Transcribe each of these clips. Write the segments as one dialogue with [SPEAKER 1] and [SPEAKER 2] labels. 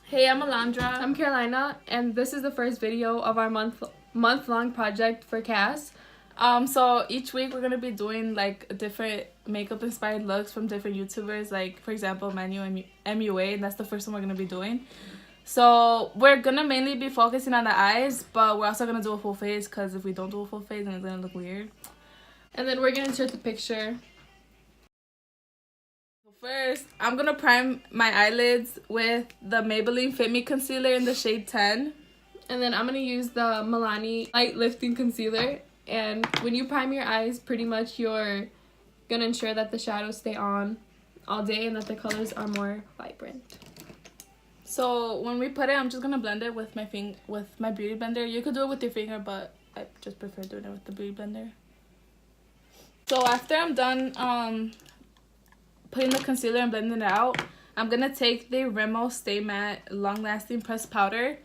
[SPEAKER 1] Hey, I'm Alondra.
[SPEAKER 2] I'm Carolina, and this is the first video of our month-long project for Cass.
[SPEAKER 1] So each week we're gonna be doing like different makeup inspired looks from different YouTubers, like for example Manu and MUA, and that's the first one we're gonna be doing. So we're gonna mainly be focusing on the eyes, but we're also gonna do a full face because if we don't do a full face then it's gonna look weird.
[SPEAKER 2] And then we're gonna insert the picture.
[SPEAKER 1] First, I'm gonna prime my eyelids with the Maybelline Fit Me concealer in the shade 10.
[SPEAKER 2] And then I'm gonna use the Milani Light Lifting Concealer. And when you prime your eyes, pretty much you're gonna ensure that the shadows stay on all day and that the colors are more vibrant.
[SPEAKER 1] So when we put it, I'm just gonna blend it with my beauty blender. You could do it with your finger, but I just prefer doing it with the beauty blender. So after I'm done putting the concealer and blending it out, I'm gonna take the Rimmel Stay Matte Long Lasting Pressed Powder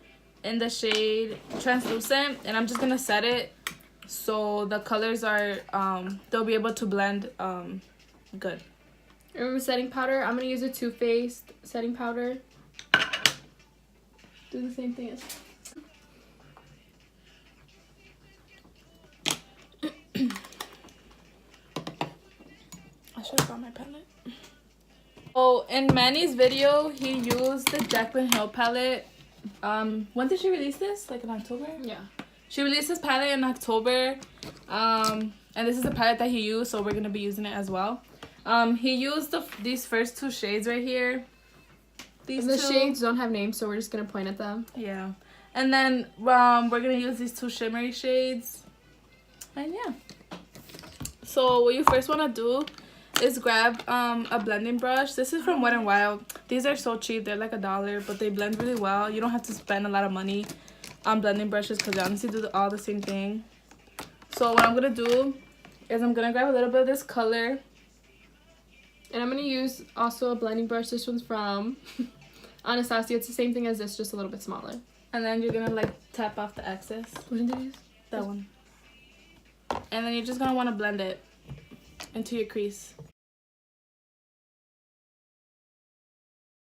[SPEAKER 1] in the shade Translucent, and I'm just gonna set it so the colors are they'll be able to blend good.
[SPEAKER 2] Remember setting powder? I'm gonna use a Too Faced setting powder. Do the same thing as
[SPEAKER 1] I should have brought my palette. Oh, in Manny's video, he used the Jaclyn Hill palette. When did she release this? Like in October?
[SPEAKER 2] Yeah.
[SPEAKER 1] She released this palette in October. And this is the palette that he used, so we're gonna be using it as well. He used these first two shades right here.
[SPEAKER 2] The shades don't have names, so we're just gonna point at them.
[SPEAKER 1] Yeah. And then we're gonna use these two shimmery shades. And yeah. So what you first wanna do is grab a blending brush. This is from Wet n Wild. These are so cheap. They're like $1, but they blend really well. You don't have to spend a lot of money on blending brushes because they honestly do all the same thing. So what I'm gonna do is I'm gonna grab a little bit of this color.
[SPEAKER 2] And I'm going to use also a blending brush. This one's from Anastasia. It's the same thing as this, just a little bit smaller.
[SPEAKER 1] And then you're gonna like tap off the excess.
[SPEAKER 2] Which one did you use?
[SPEAKER 1] That one. And then you're just gonna want to blend it into your crease.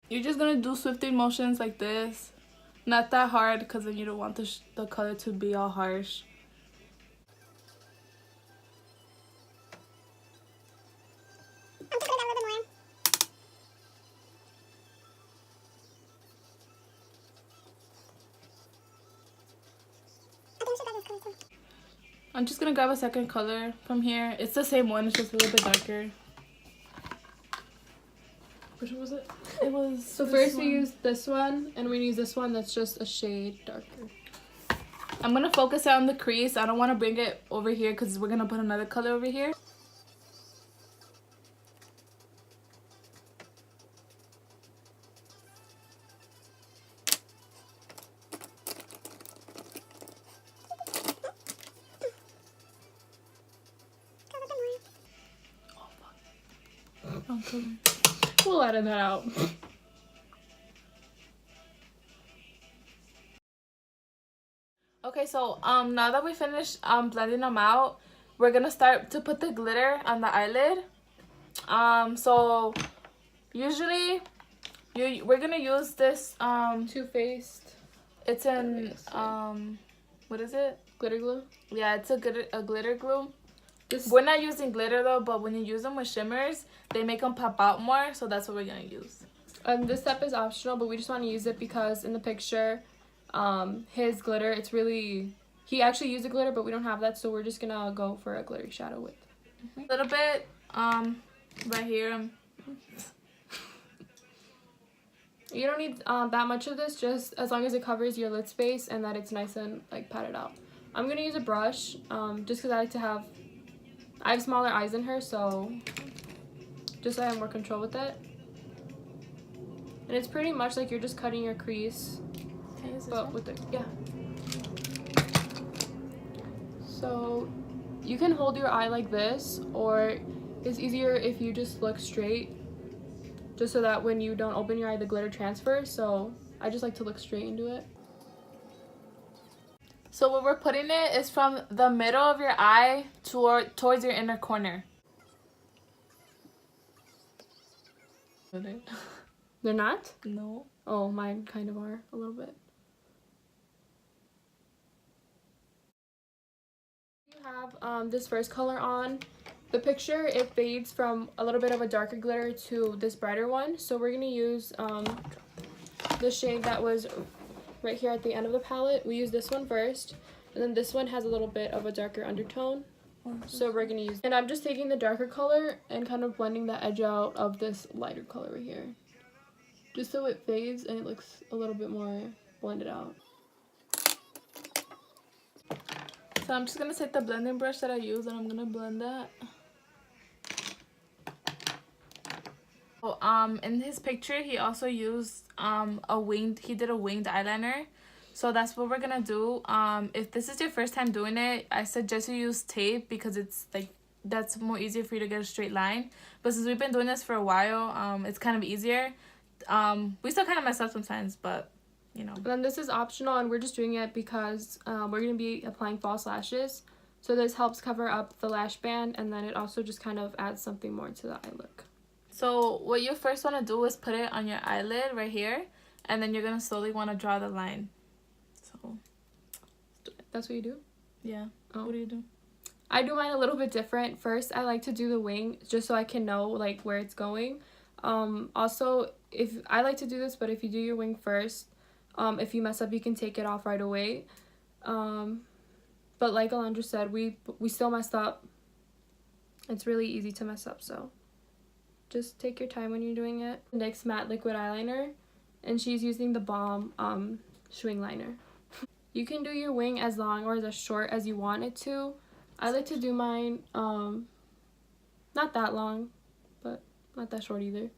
[SPEAKER 1] You're just gonna do swifting motions like this. Not that hard because then you don't want the color to be all harsh. I'm just gonna grab a second color from here. It's the same one, it's just a little bit darker. Which one was it? It was.
[SPEAKER 2] So first we use this one, and we use this one that's just a shade darker.
[SPEAKER 1] I'm gonna focus it on the crease. I don't want to bring it over here because we're gonna put another color over here.
[SPEAKER 2] We'll edit that out.
[SPEAKER 1] Okay, so now that we finished blending them out, we're gonna start to put the glitter on the eyelid. So usually we're gonna use this
[SPEAKER 2] Too Faced.
[SPEAKER 1] It's in what is it?
[SPEAKER 2] Glitter glue.
[SPEAKER 1] Yeah, it's a glitter glue. We're not using glitter though, but when you use them with shimmers, they make them pop out more, so that's what we're gonna use.
[SPEAKER 2] This step is optional, but we just want to use it because in the picture, his glitter, it's really, he actually used a glitter, but we don't have that, so we're just gonna go for a glittery shadow with.
[SPEAKER 1] A little bit right here.
[SPEAKER 2] You don't need that much of this, just as long as it covers your lid space and that it's nice and like patted out. I'm gonna use a brush just because I like to have, I have smaller eyes than her, so just so I have more control with it. And it's pretty much like you're just cutting your crease, but with it, yeah. So you can hold your eye like this, or it's easier if you just look straight, just so that when you don't open your eye, the glitter transfers. So I just like to look straight into it.
[SPEAKER 1] So what we're putting it is from the middle of your eye towards your inner corner.
[SPEAKER 2] They're not?
[SPEAKER 1] No.
[SPEAKER 2] Oh, mine kind of are a little bit. You have this first color on. The picture, it fades from a little bit of a darker glitter to this brighter one. So we're going to use the shade that was right here at the end of the palette. We use this one first. And then this one has a little bit of a darker undertone. So we're going to use... And I'm just taking the darker color and kind of blending the edge out of this lighter color right here. Just so it fades and it looks a little bit more blended out.
[SPEAKER 1] So I'm just going to take the blending brush that I use and I'm going to blend that. In his picture, he also used he did a winged eyeliner. So that's what we're gonna do. If this is your first time doing it, I suggest you use tape because it's like that's more easier for you to get a straight line. But since we've been doing this for a while, it's kind of easier. We still kind of mess up sometimes, but you know.
[SPEAKER 2] And then this is optional, and we're just doing it because we're gonna be applying false lashes. So this helps cover up the lash band, and then it also just kind of adds something more to the eye look.
[SPEAKER 1] So what you first want to do is put it on your eyelid right here, and then you're going to slowly want to draw the line. So
[SPEAKER 2] that's what you do?
[SPEAKER 1] Yeah.
[SPEAKER 2] Oh.
[SPEAKER 1] What do you do?
[SPEAKER 2] I do mine a little bit different. First, I like to do the wing just so I can know like where it's going. Also, if I like to do this, but if you do your wing first, if you mess up, you can take it off right away. But like Alondra said, we still messed up. It's really easy to mess up, so just take your time when you're doing it. NYX matte liquid eyeliner, and she's using the Balm Schwing liner. You can do your wing as long or as short as you want it to. I like to do mine not that long, but not that short either.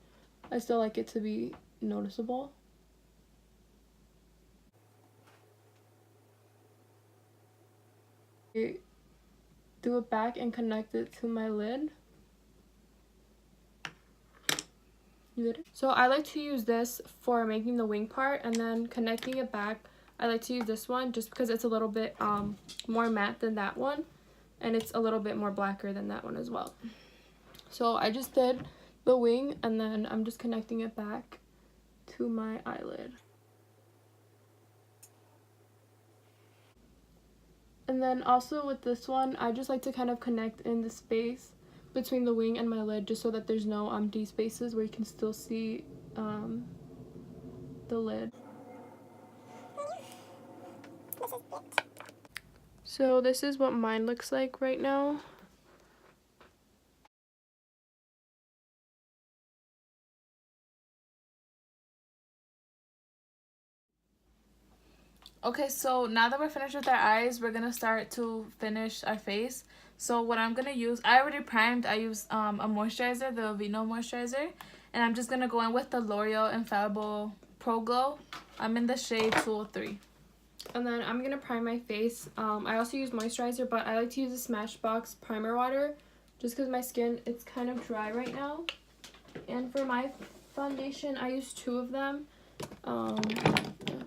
[SPEAKER 2] I still like it to be noticeable. Do it back and connect it to my lid. So I like to use this for making the wing part, and then connecting it back, I like to use this one just because it's a little bit more matte than that one, and it's a little bit more blacker than that one as well. So I just did the wing, and then I'm just connecting it back to my eyelid. And then also with this one, I just like to kind of connect in the space between the wing and my lid just so that there's no empty spaces where you can still see the lid. So this is what mine looks like right now.
[SPEAKER 1] Okay, so now that we're finished with our eyes, we're gonna start to finish our face. So what I'm gonna use, I already primed. I used a moisturizer, the Aveeno moisturizer, and I'm just gonna go in with the L'Oreal Infallible Pro Glow. I'm in the shade 203.
[SPEAKER 2] And then I'm gonna prime my face. I also use moisturizer, but I like to use the Smashbox primer water just because my skin, it's kind of dry right now. And for my foundation, I use 2 of them. I'll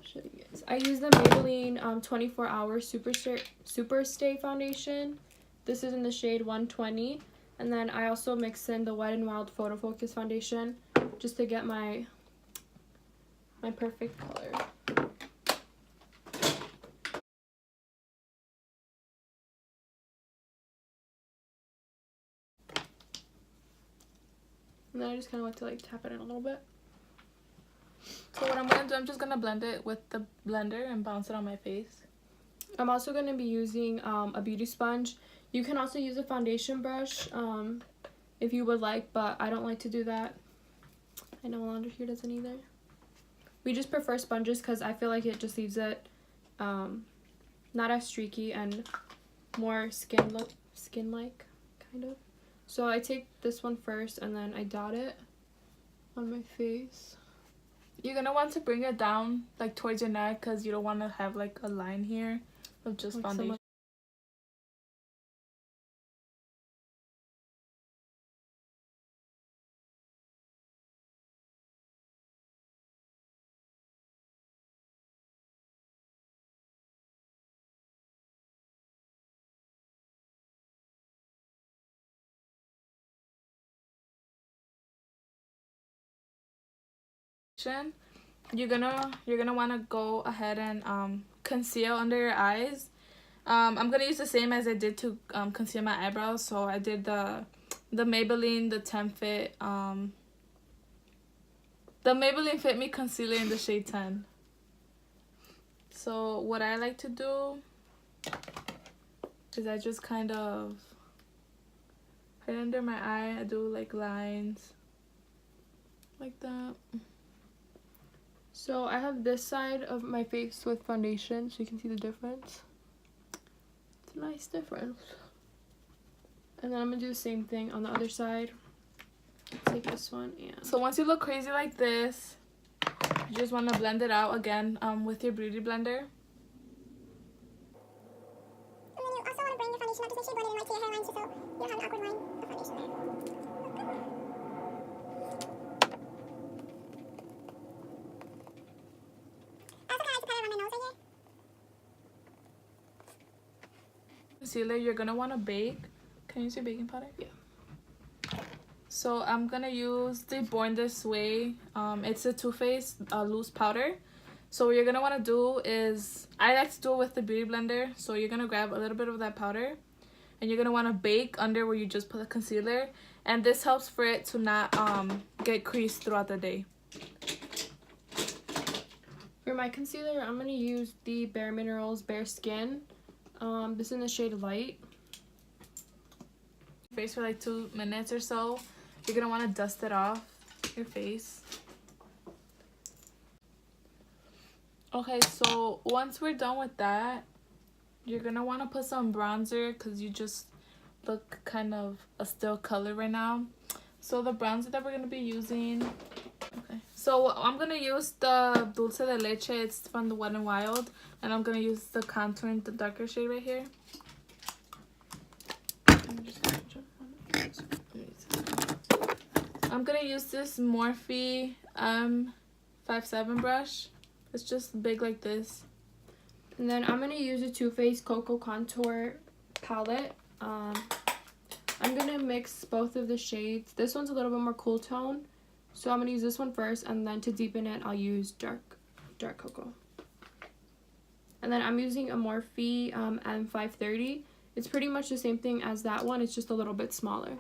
[SPEAKER 2] show you guys. I use the Maybelline 24 Hour Super Stay Foundation. This is in the shade 120. And then I also mix in the Wet n Wild Photo Focus Foundation just to get my perfect color. And then I just kind of like to like tap it in a little bit.
[SPEAKER 1] So what I'm going to do, I'm just going to blend it with the blender and bounce it on my face.
[SPEAKER 2] I'm also going to be using a beauty sponge. You can also use a foundation brush if you would like, but I don't like to do that. I know Alondra here doesn't either. We just prefer sponges because I feel like it just leaves it not as streaky and more skin-like, kind of. So I take this one first and then I dot it on my face.
[SPEAKER 1] You're going to want to bring it down like towards your neck because you don't want to have like a line here of just like foundation. you're gonna want to go ahead and conceal under your eyes. I'm gonna use the same as I did to conceal my eyebrows. So I did the Maybelline, the 10 Fit, the Maybelline Fit Me concealer in the shade 10. So what I like to do is I just kind of right under my eye, I do like lines like that.
[SPEAKER 2] So I have this side of my face with foundation, so you can see the difference. It's a nice difference. And then I'm gonna do the same thing on the other side. Take this one and
[SPEAKER 1] so once you look crazy like this, you just want to blend it out again with your beauty blender.
[SPEAKER 3] And then you also want to bring your foundation up just make sure you blend it in right to your hairline so you don't have an awkward line of foundation there. I also kind of like to pat it around my nose right here.
[SPEAKER 1] Concealer, you're gonna want to bake. Can you use your baking powder?
[SPEAKER 2] Yeah.
[SPEAKER 1] So I'm gonna use the Born This Way. It's a Too Faced loose powder. So what you're gonna want to do is, I like to do it with the beauty blender. So you're gonna grab a little bit of that powder, and you're gonna want to bake under where you just put the concealer, and this helps for it to not get creased throughout the day.
[SPEAKER 2] for my concealer, I'm gonna use the Bare Minerals Bare Skin. This is in the shade Light.
[SPEAKER 1] Face for like 2 minutes or so. You're gonna want to dust it off your face. Okay, so once we're done with that, you're gonna want to put some bronzer because you just look kind of a still color right now. So the bronzer that we're gonna be using, okay, so I'm gonna use the Dulce de Leche. It's from the Wet n Wild, and I'm gonna use the contour in the darker shade right here. I'm gonna use this Morphe 57 brush. It's just big like this.
[SPEAKER 2] And then I'm gonna use a Too Faced Cocoa Contour palette. I'm gonna mix both of the shades. This one's a little bit more cool tone, so I'm gonna use this one first, and then to deepen it, I'll use dark cocoa. And then I'm using a Morphe M530. It's pretty much the same thing as that one. It's just a little bit smaller.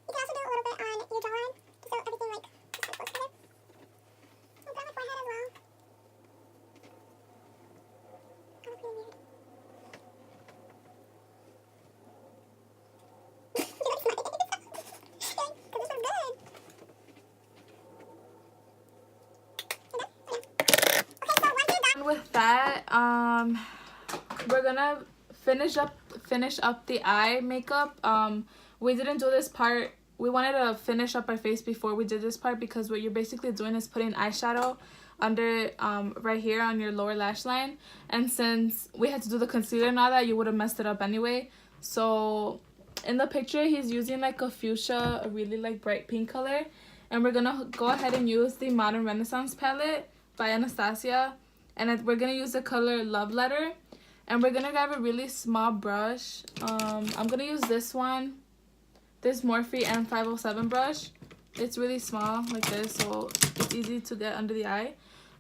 [SPEAKER 3] You can also do a little bit on your jawline, just so everything like just close together. I'll put on my forehead as well. I look really weird. You look smart. Because this is good. Okay, so once you're done,
[SPEAKER 1] With that, we're gonna finish up the eye makeup. We didn't do this part. We wanted to finish up our face before we did this part because what you're basically doing is putting eyeshadow under right here on your lower lash line, and since we had to do the concealer and all that, you would have messed it up anyway. So in the picture, he's using like a fuchsia, a really like bright pink color, and we're gonna go ahead and use the Modern Renaissance palette by Anastasia, and we're gonna use the color Love Letter, and we're gonna grab a really small brush. I'm gonna use this one, this Morphe M507 brush. It's really small like this, so it's easy to get under the eye.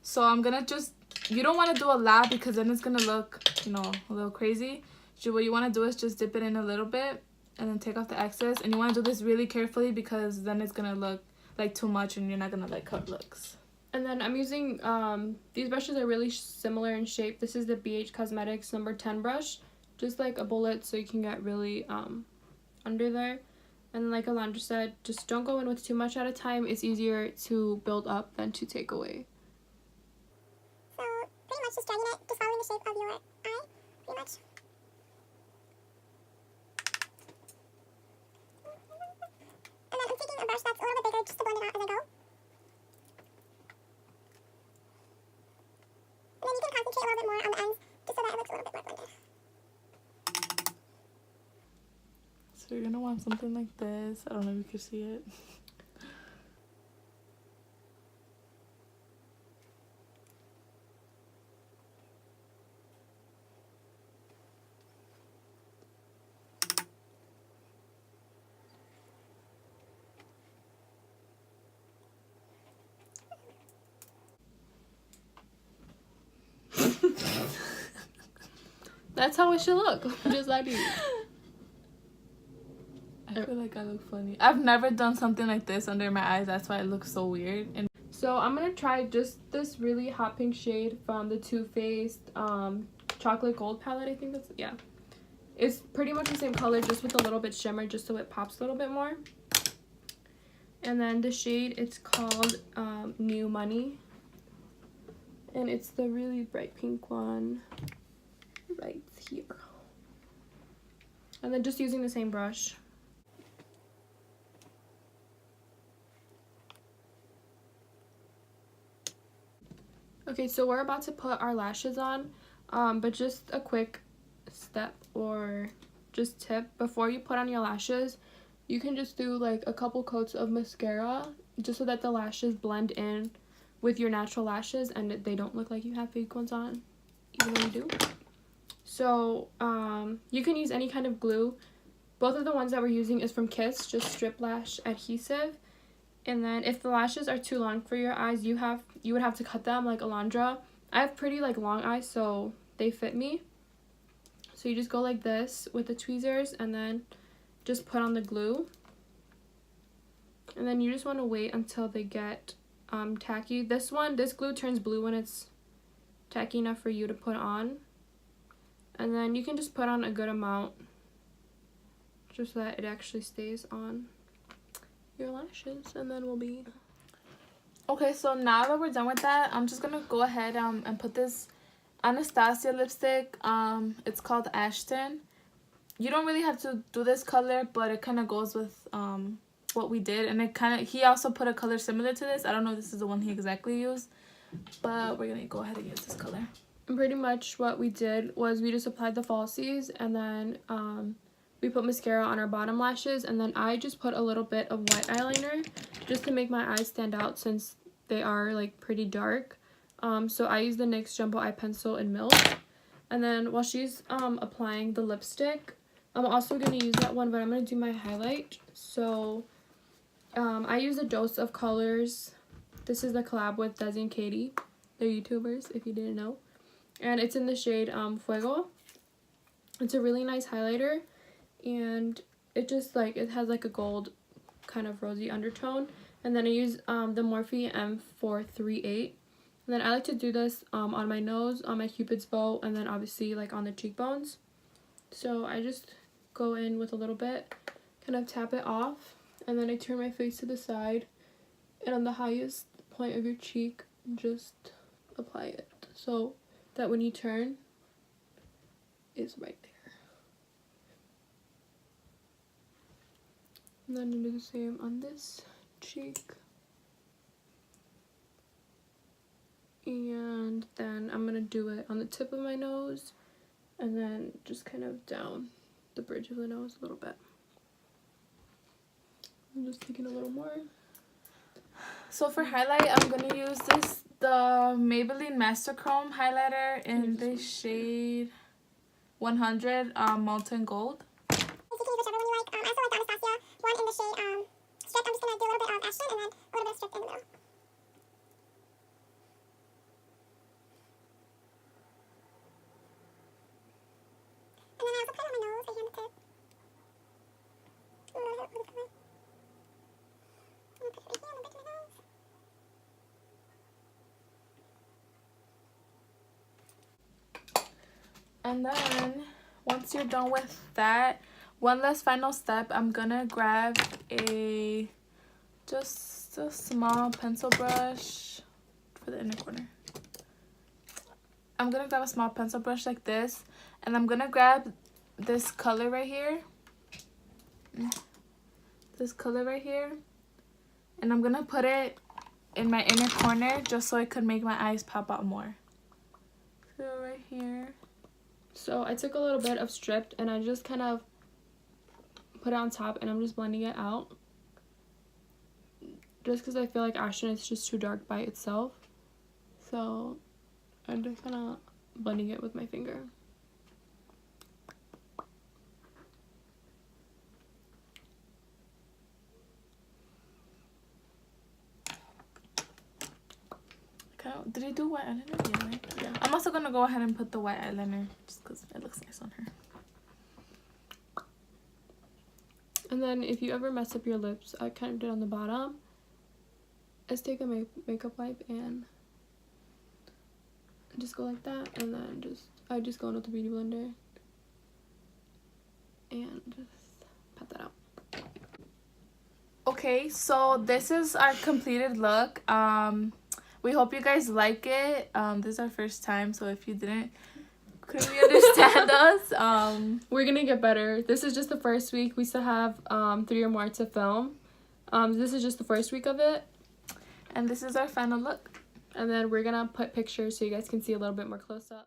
[SPEAKER 1] So I'm gonna just, you don't want to do a lot because then it's gonna look, you know, a little crazy. So what you want to do is just dip it in a little bit and then take off the excess, and you want to do this really carefully because then it's gonna look like too much and you're not gonna like how it looks.
[SPEAKER 2] And then I'm using, these brushes are really similar in shape. This is the BH Cosmetics number 10 brush. Just like a bullet so you can get really under there. And like Alondra said, just don't go in with too much at a time. It's easier to build up than to take away.
[SPEAKER 3] so pretty much just dragging it, just following the shape of your eye, pretty much. And then I'm taking a brush that's a little bit bigger just to blend it out as I go. And then you can concentrate a little bit more on the ends just so that it looks a little bit more blended.
[SPEAKER 1] So you're gonna want something like this. I don't know if you can see it.
[SPEAKER 2] That's how it should look. Just like you.
[SPEAKER 1] I feel like I look funny. I've never done something like this under my eyes. That's why it looks so weird. And
[SPEAKER 2] So I'm gonna try just this really hot pink shade from the Too Faced chocolate gold palette. I think that's, yeah. It's pretty much the same color, just with a little bit shimmer, just so it pops a little bit more. And then the shade, it's called New Money. And it's the really bright pink one right here. And then just using the same brush. Okay, so we're about to put our lashes on, but just a quick step or just tip. Before you put on your lashes, you can just do like a couple coats of mascara just so that the lashes blend in with your natural lashes and they don't look like you have fake ones on, even though you do. So you can use any kind of glue. Both of the ones that we're using is from Kiss, just strip lash adhesive. And then if the lashes are too long for your eyes, you would have to cut them like Alondra. I have pretty like long eyes, so they fit me. So you just go like this with the tweezers and then just put on the glue. And then you just want to wait until they get tacky. This glue turns blue when it's tacky enough for you to put on. And then you can just put on a good amount just so that it actually stays on your lashes, and then we'll be
[SPEAKER 1] okay, so now that we're done with that, I'm just gonna go ahead and put this Anastasia lipstick. It's called Ashton. You don't really have to do this color, but it kind of goes with what we did, and he also put a color similar to this. I don't know if this is the one he exactly used, but we're gonna go ahead and use this color.
[SPEAKER 2] And pretty much what we did was we just applied the falsies, and then we put mascara on our bottom lashes, and then I just put a little bit of white eyeliner just to make my eyes stand out since they are like pretty dark. So I used the NYX Jumbo Eye Pencil in Milk. And then while she's applying the lipstick, I'm also going to use that one, but I'm going to do my highlight. So I use a Dose of Colors. This is the collab with Desi and Katie. They're YouTubers, if you didn't know. And it's in the shade Fuego. It's a really nice highlighter. And it just like, it has like a gold kind of rosy undertone. And then I use the Morphe M438. And then I like to do this on my nose, on my cupid's bow, and then obviously like on the cheekbones. So I just go in with a little bit, kind of tap it off, and then I turn my face to the side, and on the highest point of your cheek, just apply it. So that when you turn, it's right there. And then I do the same on this cheek. And then I'm going to do it on the tip of my nose and then just kind of down the bridge of the nose a little bit. I'm just taking a little more.
[SPEAKER 1] So for highlight, I'm going to use the Maybelline Master Chrome highlighter in the shade 100 Molten Gold.
[SPEAKER 3] You can use whichever one you like. I also like the Anastasia one in the shade Strip. I'm just going to do a little bit of Ashton and then a little bit of Strip in the middle. And then I also put it on my nose, right here on the tip. A little bit of this color. I'm going to put it right here on the bridge of my nose.
[SPEAKER 1] And then once you're done with that, one last final step, I'm gonna grab just a small pencil brush for the inner corner. I'm gonna grab a small pencil brush like this, and I'm gonna grab this color right here, and I'm gonna put it in my inner corner just so it could make my eyes pop out more. So right here.
[SPEAKER 2] So I took a little bit of Stripped and I just kind of put it on top, and I'm just blending it out. Just because I feel like Ashton is just too dark by itself. So I'm just kind of blending it with my finger.
[SPEAKER 1] Did I do white eyeliner? Yeah, right?
[SPEAKER 2] Yeah.
[SPEAKER 1] I'm also gonna go ahead and put the white eyeliner just because it looks nice on her.
[SPEAKER 2] And then if you ever mess up your lips, I kind of did on the bottom. Let's take a makeup wipe and just go like that, and then I just go in with the beauty blender and just pat that out.
[SPEAKER 1] Okay, so this is our completed look. We hope you guys like it. This is our first time, so if you didn't clearly understand us,
[SPEAKER 2] we're gonna get better. This is just the first week. We still have 3 or more to film. This is just the first week of it,
[SPEAKER 1] and this is our final look.
[SPEAKER 2] and then we're gonna put pictures so you guys can see a little bit more close up.